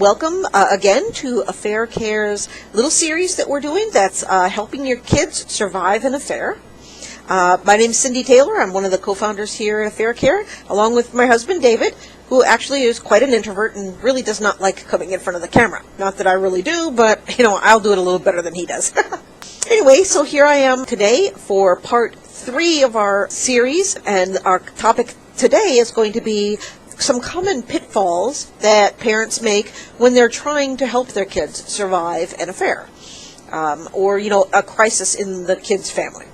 welcome again to Affaircare's little series that we're doing that's helping your kids survive an affair. My name is Cindy Taylor. I'm one of the co-founders here at Affaircare, along with my husband David, who actually is quite an introvert and really does not like coming in front of the camera. Not that I really do, but I'll do it a little better than he does. Anyway, so here I am today for part 3 of our series, and our topic today is going to be some common pitfalls that parents make when they're trying to help their kids survive an affair, or a crisis in the kid's family.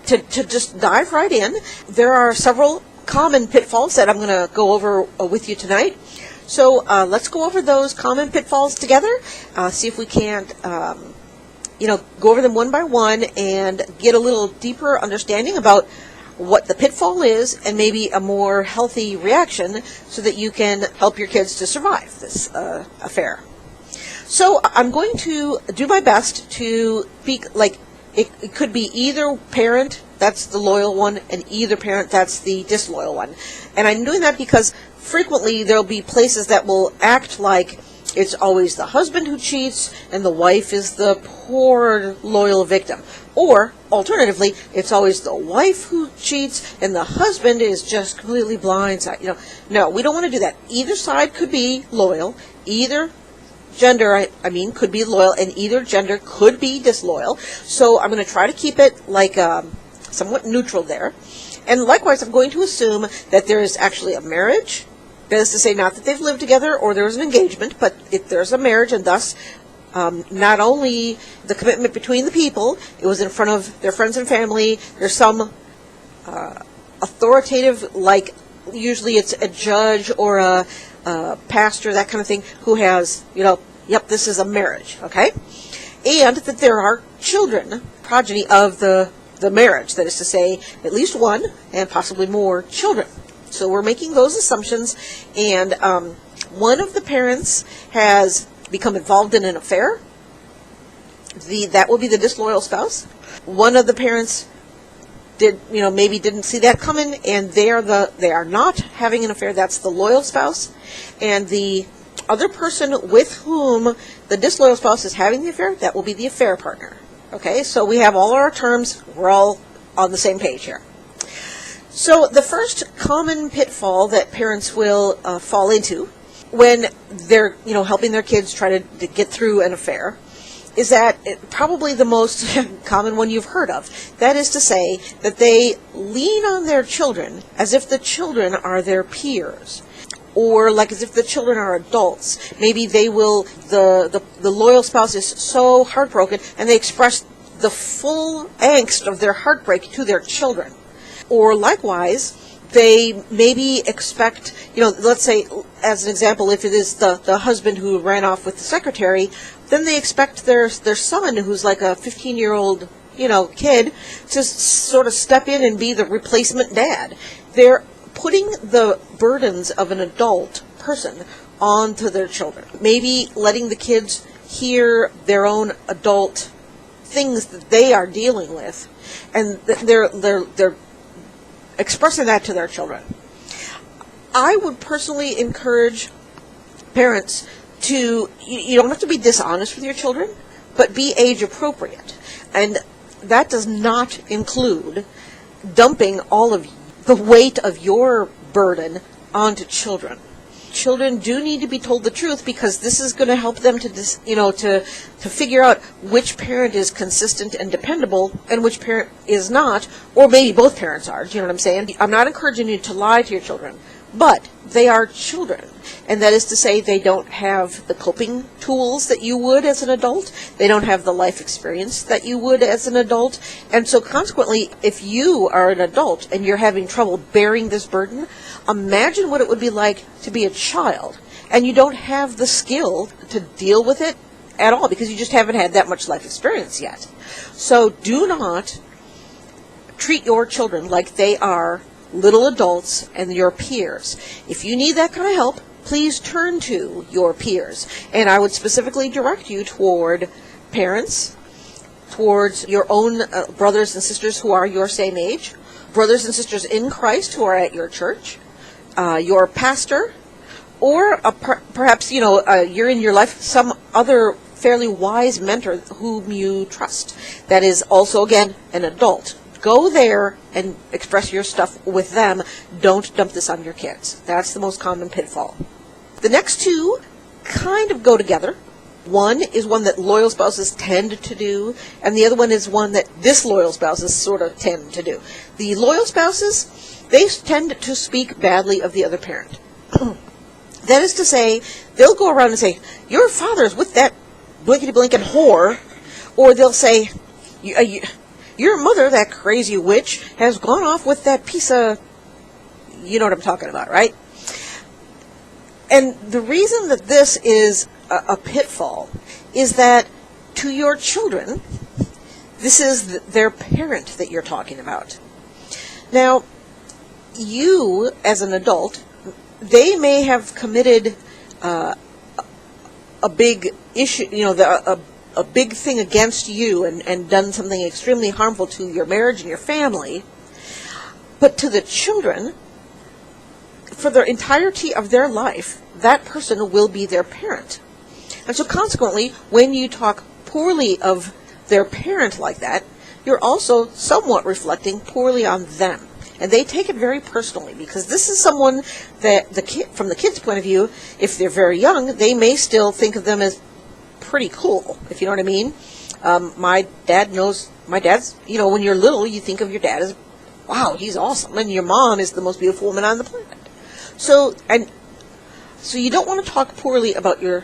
To just dive right in, there are several common pitfalls that I'm going to go over with you tonight. So let's go over those common pitfalls together, see if we can't go over them one by one and get a little deeper understanding about what the pitfall is and maybe a more healthy reaction so that you can help your kids to survive this affair. So I'm going to do my best to speak like it could be either parent, that's the loyal one, and either parent, that's the disloyal one. And I'm doing that because frequently there'll be places that will act like it's always the husband who cheats and the wife is the poor loyal victim. Or, alternatively, it's always the wife who cheats and the husband is just completely blindsided. No, we don't want to do that. Either side could be loyal. Either gender, could be loyal, and either gender could be disloyal. So I'm going to try to keep it like somewhat neutral there. And likewise, I'm going to assume that there is actually a marriage. That is to say, not that they've lived together or there's an engagement, but if there's a marriage, and thus not only the commitment between the people, it was in front of their friends and family. There's some authoritative, like usually it's a judge or a pastor, that kind of thing, who has, yep, this is a marriage, okay? And that there are children, progeny of the marriage, that is to say, at least one and possibly more children. So we're making those assumptions, and one of the parents has become involved in an affair. That will be the disloyal spouse. One of the parents maybe didn't see that coming, and they are not having an affair. That's the loyal spouse. And the other person with whom the disloyal spouse is having the affair, that will be the affair partner. Okay, so we have all our terms. We're all on the same page here. So the first common pitfall that parents will fall into when they're helping their kids try to get through an affair is that probably the most common one you've heard of. That is to say that they lean on their children as if the children are their peers, or like as if the children are adults. Maybe they will, the loyal spouse is so heartbroken and they express the full angst of their heartbreak to their children. Or likewise, they maybe expect, let's say, as an example, if it is the husband who ran off with the secretary, then they expect their son, who's like a 15-year-old, kid, to sort of step in and be the replacement dad. They're putting the burdens of an adult person onto their children. Maybe letting the kids hear their own adult things that they are dealing with, and they're expressing that to their children. I would personally encourage parents to, you don't have to be dishonest with your children, but be age appropriate. And that does not include dumping all of the weight of your burden onto children. Children do need to be told the truth, because this is going to help them to figure out which parent is consistent and dependable and which parent is not, or maybe both parents are. Do you know what I'm saying? I'm not encouraging you to lie to your children, but they are children, and that is to say they don't have the coping tools that you would as an adult. They don't have the life experience that you would as an adult, and so consequently, if you are an adult and you're having trouble bearing this burden, imagine what it would be like to be a child, and you don't have the skill to deal with it at all because you just haven't had that much life experience yet. So do not treat your children like they are little adults and your peers. If you need that kind of help, please turn to your peers. And I would specifically direct you toward parents, towards your own brothers and sisters who are your same age, brothers and sisters in Christ who are at your church, your pastor, Or perhaps, you're in your life some other fairly wise mentor whom you trust. That is also, again, an adult. Go there and express your stuff with them. Don't dump this on your kids. That's the most common pitfall. The next two kind of go together. One is one that loyal spouses tend to do, and the other one is one that disloyal spouses sort of tend to do. The loyal spouses, they tend to speak badly of the other parent. That is to say, they'll go around and say, your father's with that blinkety-blinking whore, or they'll say, your mother, that crazy witch, has gone off with that piece of, you know what I'm talking about, right? And the reason that this is a pitfall is that to your children, this is their parent that you're talking about. Now, you, as an adult, they may have committed a big issue, a big thing against you and done something extremely harmful to your marriage and your family. But to the children, for the entirety of their life, that person will be their parent. And so consequently, when you talk poorly of their parent like that, you're also somewhat reflecting poorly on them. And they take it very personally, because this is someone that from the kid's point of view, if they're very young, they may still think of them as pretty cool, if you know what I mean. My dad's, when you're little, you think of your dad as, wow, he's awesome, and your mom is the most beautiful woman on the planet. So you don't want to talk poorly about your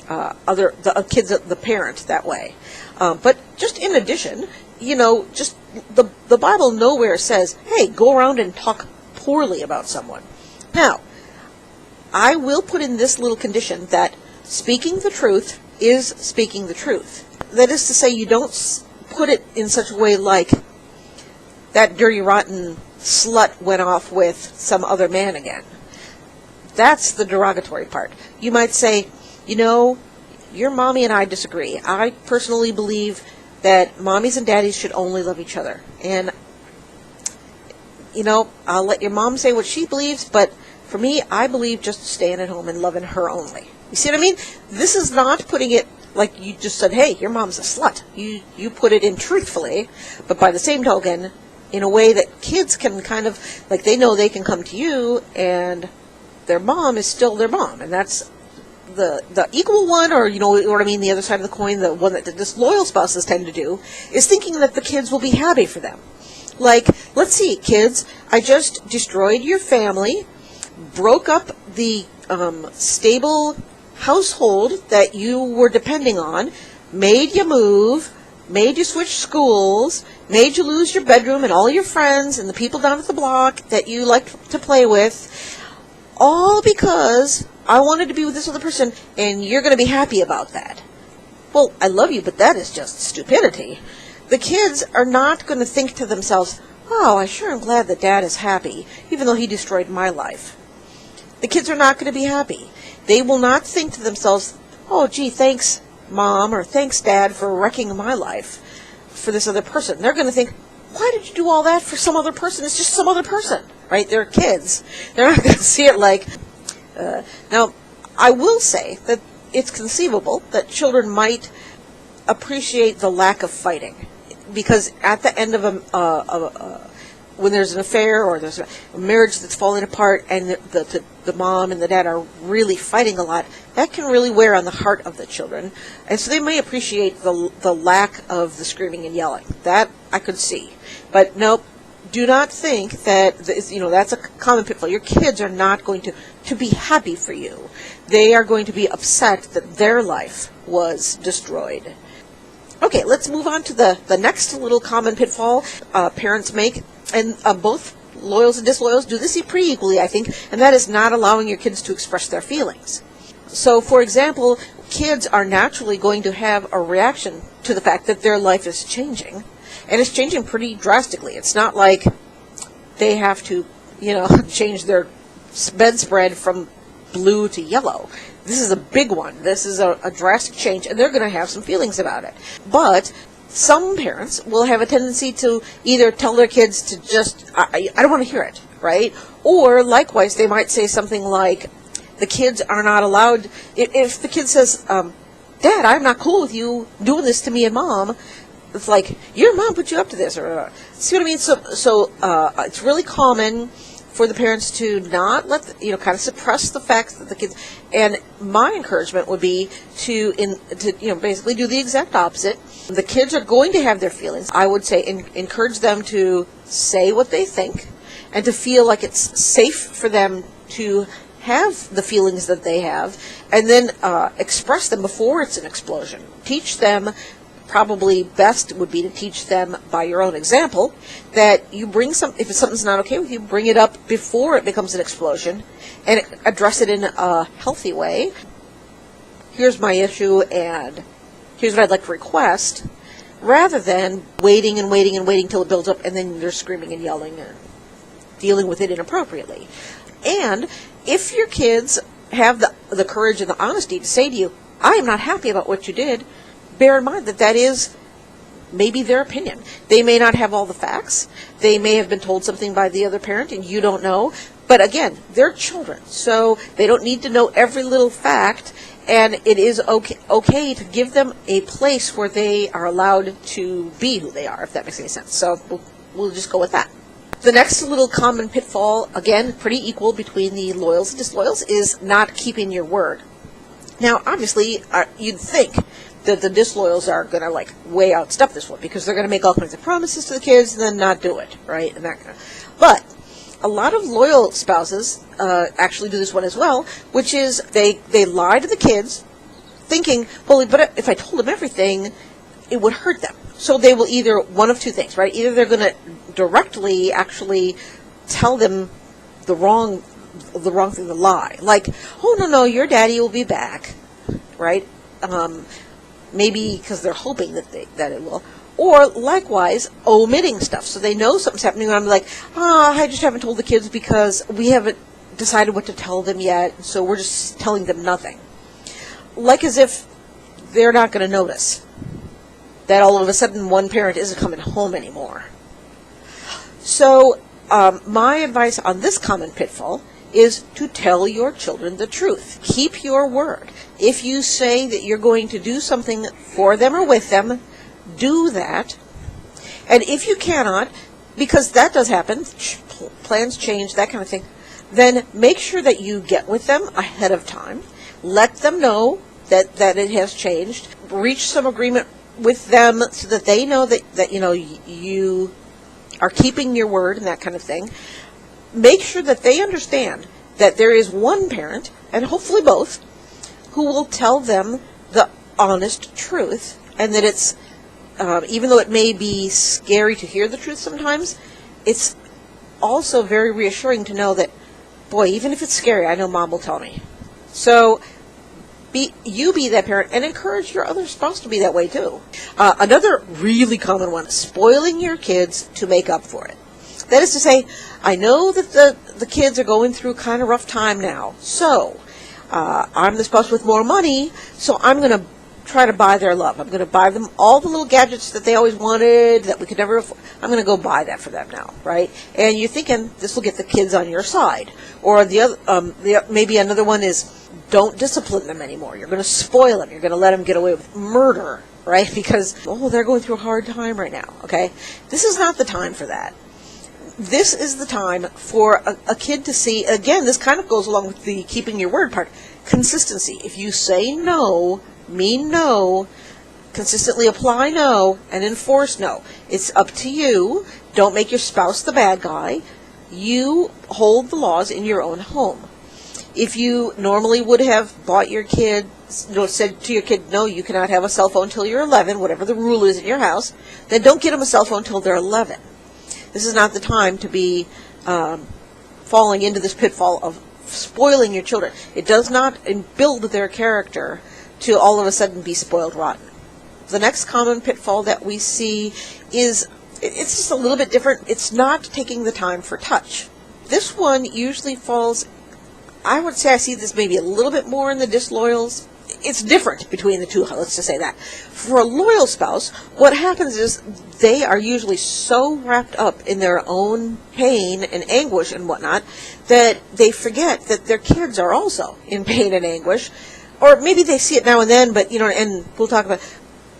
the kids, the parent, that way. But just in addition, just the Bible nowhere says, hey, go around and talk poorly about someone. Now, I will put in this little condition that speaking the truth is speaking the truth. That is to say, you don't put it in such a way like, that dirty, rotten slut went off with some other man again. That's the derogatory part. You might say, your mommy and I disagree. I personally believe that mommies and daddies should only love each other. And, I'll let your mom say what she believes, but for me, I believe just staying at home and loving her only. You see what I mean? This is not putting it like you just said, hey, your mom's a slut. You put it in truthfully, but by the same token, in a way that kids can kind of, like, they know they can come to you and their mom is still their mom. And that's the equal one, or what I mean, the other side of the coin, the one that the disloyal spouses tend to do, is thinking that the kids will be happy for them. Like, let's see, kids, I just destroyed your family, broke up the stable household that you were depending on, made you move, made you switch schools, made you lose your bedroom and all your friends and the people down at the block that you liked to play with, all because I wanted to be with this other person, and you're going to be happy about that. Well, I love you, but that is just stupidity. The kids are not going to think to themselves, oh, I sure am glad that Dad is happy, even though he destroyed my life. The kids are not going to be happy. They will not think to themselves, oh, gee, thanks, Mom, or thanks, Dad, for wrecking my life for this other person. They're going to think, why did you do all that for some other person? It's just some other person, right? They're kids. They're not going to see it like... Now, I will say that it's conceivable that children might appreciate the lack of fighting, because at the end of when there's an affair or there's a marriage that's falling apart and the mom and the dad are really fighting a lot, that can really wear on the heart of the children. And so they may appreciate the lack of the screaming and yelling. That I could see. But nope, do not think that, that's a common pitfall. Your kids are not going to be happy for you. They are going to be upset that their life was destroyed. Okay, let's move on to the next little common pitfall parents make. And both loyals and disloyals do this pretty equally, I think, and that is not allowing your kids to express their feelings. So, for example, kids are naturally going to have a reaction to the fact that their life is changing, and it's changing pretty drastically. It's not like they have to, change their bedspread from blue to yellow. This is a big one. This is a drastic change, and they're going to have some feelings about it. But some parents will have a tendency to either tell their kids to just, I don't want to hear it, right? Or likewise, they might say something like, the kids are not allowed, if the kid says, Dad, I'm not cool with you doing this to me and Mom, it's like, your mom put you up to this, or see what I mean? So it's really common for the parents to not let, kind of suppress the facts that the kids, and my encouragement would be to basically do the exact opposite. The kids are going to have their feelings. I would say encourage them to say what they think, and to feel like it's safe for them to have the feelings that they have, and then express them before it's an explosion. Teach them. Probably best would be to teach them by your own example that you bring if something's not okay with you, bring it up before it becomes an explosion, and address it in a healthy way. Here's my issue, and here's what I'd like to request, rather than waiting and waiting and waiting till it builds up, and then you're screaming and yelling and dealing with it inappropriately. And if your kids have the courage and the honesty to say to you, I am not happy about what you did, bear in mind that is maybe their opinion. They may not have all the facts. They may have been told something by the other parent and you don't know. But again, they're children, so they don't need to know every little fact, and it is okay to give them a place where they are allowed to be who they are, if that makes any sense. So we'll just go with that. The next little common pitfall, again, pretty equal between the loyals and disloyals, is not keeping your word. Now, obviously, you'd think that the disloyals are going to way outstep this one, because they're going to make all kinds of promises to the kids and then not do it, right? And but a lot of loyal spouses actually do this one as well, which is they lie to the kids, thinking, well, but if I told them everything, it would hurt them. So they will either one of two things, right? Either they're going to directly actually tell them the wrong thing, the lie, like, oh no, your daddy will be back, right? Maybe because they're hoping that it will, or likewise omitting stuff. So they know something's happening, and I'm like, I just haven't told the kids because we haven't decided what to tell them yet, so we're just telling them nothing. Like as if they're not going to notice that all of a sudden one parent isn't coming home anymore. So my advice on this common pitfall is to tell your children the truth. Keep your word. If you say that you're going to do something for them or with them, do that. And if you cannot, because that does happen, plans change, that kind of thing, then make sure that you get with them ahead of time. Let them know that it has changed. Reach some agreement with them so that they know that you are keeping your word and that kind of thing. Make sure that they understand that there is one parent, and hopefully both, who will tell them the honest truth, and that it's, even though it may be scary to hear the truth sometimes, it's also very reassuring to know that, boy, even if it's scary, I know Mom will tell me. So be that parent, and encourage your other spouse to be that way too. Another really common one, spoiling your kids to make up for it. That is to say, I know that the kids are going through kind of rough time now, so I'm the spouse with more money, so I'm going to try to buy their love. I'm going to buy them all the little gadgets that they always wanted that we could never afford. I'm going to go buy that for them now, right? And you're thinking this will get the kids on your side. Or maybe another one is don't discipline them anymore. You're going to spoil them. You're going to let them get away with murder, right? Because, they're going through a hard time right now, okay? This is not the time for that. This is the time for a kid to see, again, this kind of goes along with the keeping your word part, consistency. If you say no, mean no, consistently apply no, and enforce no. It's up to you. Don't make your spouse the bad guy. You hold the laws in your own home. If you normally would have bought your kid, said to your kid, no, you cannot have a cell phone until you're 11, whatever the rule is in your house, then don't get them a cell phone until they're 11. This is not the time to be falling into this pitfall of spoiling your children. It does not build their character to all of a sudden be spoiled rotten. The next common pitfall that we see is, it's just a little bit different. It's not taking the time for touch. This one usually falls, I would say I see this maybe a little bit more in the disloyals. it's different between the two, let's just say that. For a loyal spouse, what happens is they are usually so wrapped up in their own pain and anguish and whatnot that they forget that their kids are also in pain and anguish. Or maybe they see it now and then, but, and we'll talk about,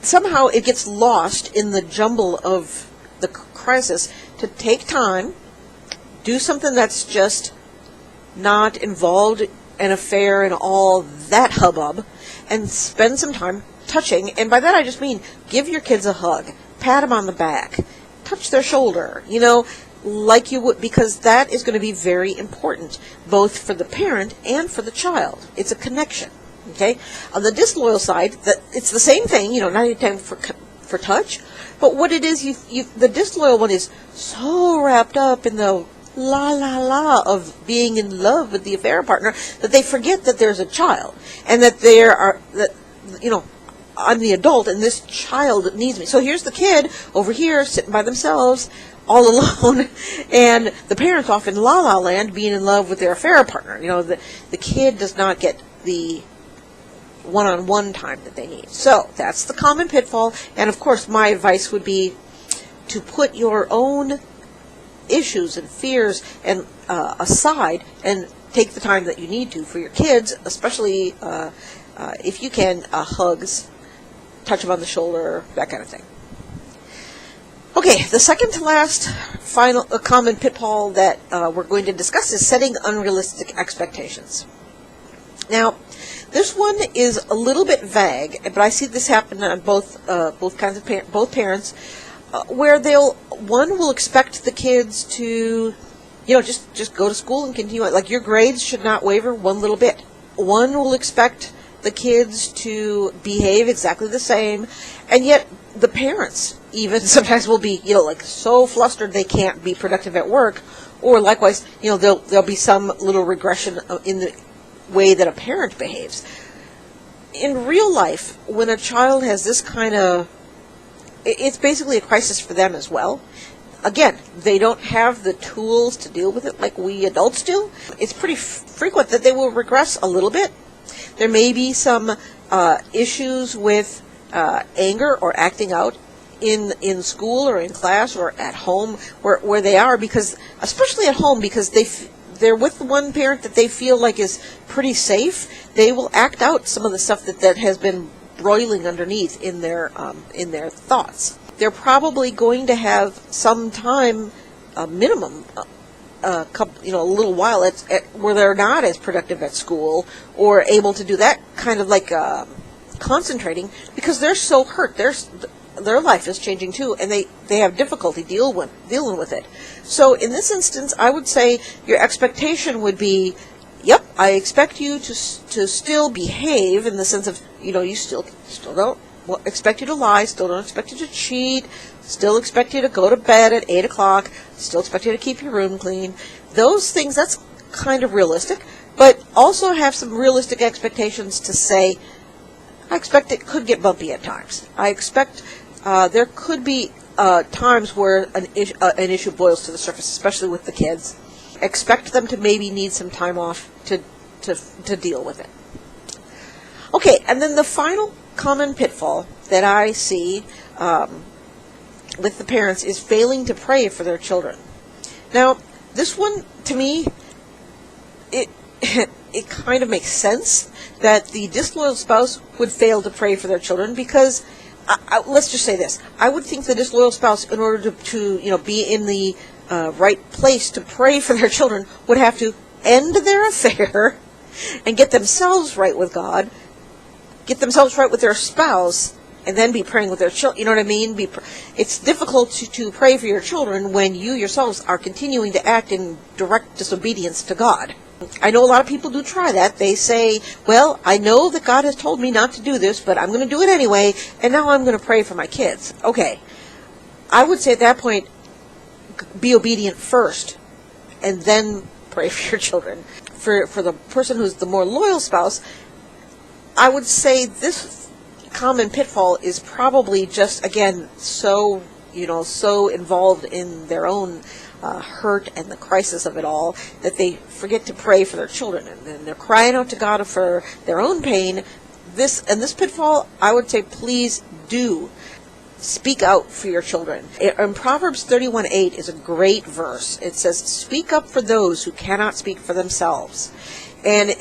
somehow it gets lost in the jumble of the crisis to take time, do something that's just not involved an affair and all that hubbub, and spend some time touching. And by that I just mean give your kids a hug, pat them on the back, touch their shoulder, like you would, because that is going to be very important, both for the parent and for the child. It's a connection. Okay? On the disloyal side, it's the same thing, not any time for touch, but what it is, the disloyal one is so wrapped up in the la la la of being in love with the affair partner that they forget that there's a child and that I'm the adult and this child needs me. So here's the kid over here sitting by themselves all alone, and the parents off in la la land being in love with their affair partner. The kid does not get the one-on-one time that they need. So that's the common pitfall, and of course my advice would be to put your own issues and fears and aside and take the time that you need to for your kids, especially if you can, hugs, touch them on the shoulder, that kind of thing. Okay, the second to last final common pitfall that we're going to discuss is setting unrealistic expectations. Now, this one is a little bit vague, but I see this happen on both kinds of both parents, where one will expect the kids to, just go to school and continue. Like, your grades should not waver one little bit. One will expect the kids to behave exactly the same, and yet the parents even sometimes will be, so flustered they can't be productive at work, or likewise, there'll be some little regression in the way that a parent behaves. In real life, when a child has this kind of, it's basically a crisis for them as well. Again, they don't have the tools to deal with it like we adults do. It's pretty frequent that they will regress a little bit. There may be some issues with anger or acting out in school or in class or at home where they are, because, especially at home, because they're with one parent that they feel like is pretty safe. They will act out some of the stuff that has been broiling underneath in their thoughts. They're probably going to have some time, a minimum, a little while where they're not as productive at school or able to do that kind of like concentrating, because they're so hurt. Their life is changing too, and they have difficulty dealing with it. So in this instance, I would say your expectation would be, yep, I expect you to still behave in the sense of, you still don't expect you to lie, still don't expect you to cheat, still expect you to go to bed at 8 o'clock, still expect you to keep your room clean. Those things, that's kind of realistic, but also have some realistic expectations to say, I expect it could get bumpy at times. I expect there could be times where an issue boils to the surface, especially with the kids. Expect them to maybe need some time off to deal with it. Okay, and then the final common pitfall that I see with the parents is failing to pray for their children. Now, this one, to me, it kind of makes sense that the disloyal spouse would fail to pray for their children, because let's just say this. I would think the disloyal spouse, in order to be in the right place to pray for their children, would have to end their affair and get themselves right with God, get themselves right with their spouse, and then be praying with their children. You know what I mean? It's difficult to pray for your children when you yourselves are continuing to act in direct disobedience to God. I know a lot of people do try that. They say, well, I know that God has told me not to do this, but I'm going to do it anyway, and now I'm going to pray for my kids. Okay. I would say at that point, be obedient first, and then pray for your children. For the person who's the more loyal spouse, I would say this common pitfall is probably just, again, so involved in their own hurt and the crisis of it all that they forget to pray for their children, and they're crying out to God for their own pain. this pitfall, I would say please do speak out for your children. In Proverbs 31:8 is a great verse. It says, "Speak up for those who cannot speak for themselves." And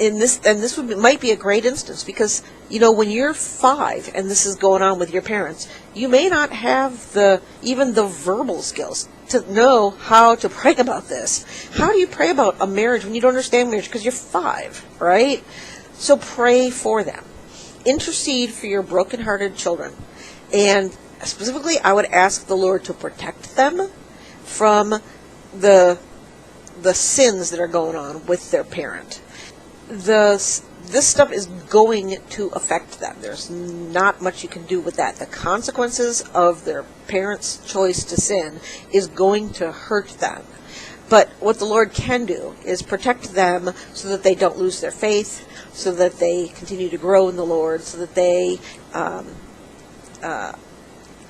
might be a great instance, because when you're 5 and this is going on with your parents, you may not have even the verbal skills to know how to pray about this. How do you pray about a marriage when you don't understand marriage because you're 5, right? So pray for them. Intercede for your brokenhearted children. And specifically, I would ask the Lord to protect them from the sins that are going on with their parent. This stuff is going to affect them. There's not much you can do with that. The consequences of their parents' choice to sin is going to hurt them. But what the Lord can do is protect them so that they don't lose their faith, so that they continue to grow in the Lord, so that they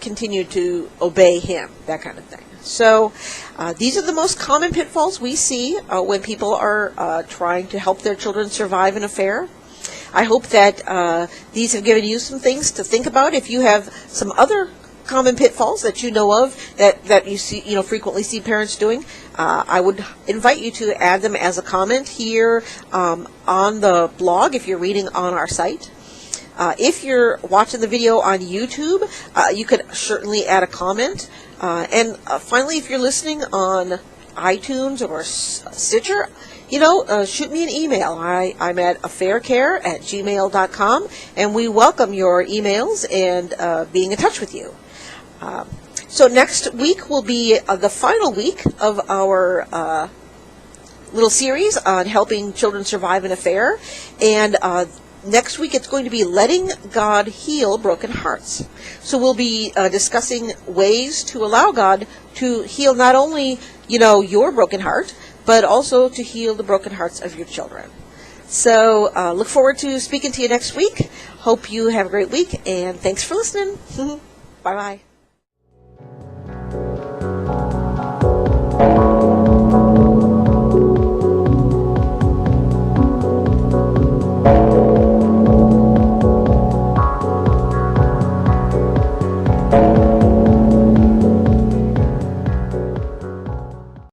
continue to obey Him, that kind of thing. So these are the most common pitfalls we see when people are trying to help their children survive an affair. I hope that these have given you some things to think about. If you have some other common pitfalls that you know of that you see, frequently see parents doing, I would invite you to add them as a comment here on the blog if you're reading on our site. If you're watching the video on YouTube, you could certainly add a comment. And finally, if you're listening on iTunes or Stitcher, shoot me an email. I'm at affaircare@gmail.com, and we welcome your emails and being in touch with you. So next week will be the final week of our little series on helping children survive an affair, and next week it's going to be letting God heal broken hearts. So we'll be discussing ways to allow God to heal not only, your broken heart, but also to heal the broken hearts of your children. So look forward to speaking to you next week. Hope you have a great week, and thanks for listening. Bye-bye.